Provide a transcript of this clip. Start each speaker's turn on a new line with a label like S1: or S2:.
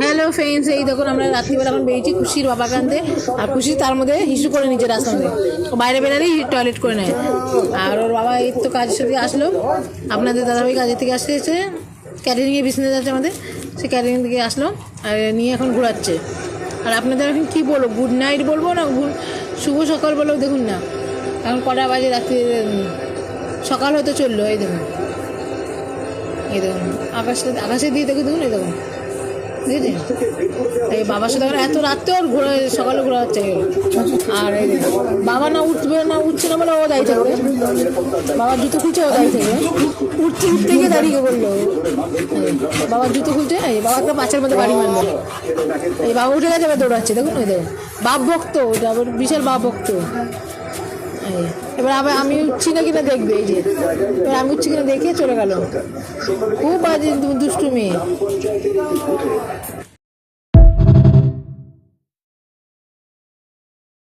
S1: Hello friends, এই দেখুন আমরা রাত্রিবেলা এখন বেরিয়েছি খুশির বাবাকে আনতে। আর খুশি তার মধ্যে হিসু করে নিচে রাস্তার মধ্যে, ও বাইরে বেরালেই টয়লেট করে নেয়। আর ওর বাবা এই তো কাজের সাথে আসলো, আপনাদের দাদাভাই কাজের থেকে আসতে এসে ক্যাটারিংয়ে বিজনেস আছে আমাদের, সে ক্যাটারিং থেকে আসলো আর নিয়ে এখন ঘোরাচ্ছে। আর আপনাদের এখন কী বলবো, গুড নাইট বলবো না শুভ সকাল বলো, দেখুন না এখন কটা বাজে, রাত্রি সকাল হতে চললো। এই দেখুন, এই দেখুন আকাশের দিয়ে দেখুন, এই দেখুন বুঝেছি। এই বাবার সাথে এত রাত্রে ওর ঘোরা, সকালে ঘোরা হচ্ছে। আর এই বাবা না উঠছে না বলে ও দাঁড়িয়ে থাকবে, বাবার জুতো খুলছে ও দাঁড়িয়ে থাকবে, উঠতে গিয়ে দাঁড়িয়ে বললো বাবার জুতো খুলছে, এই বাবা একটা পাঁচের মধ্যে বাড়ি মারলো। এই বাবা উঠে গেছে, আবার দৌড়াচ্ছে, দেখুন ওই দেখুন বাপ ভক্ত, ওটা আবার বিশাল বাপ ভক্ত। এবার আবার আমি উঠছি না কিনা দেখবে, এই যে এবার আমি উঠছি কিনা দেখে চলে গেল। খুব বাজে দুষ্টু মেয়ে।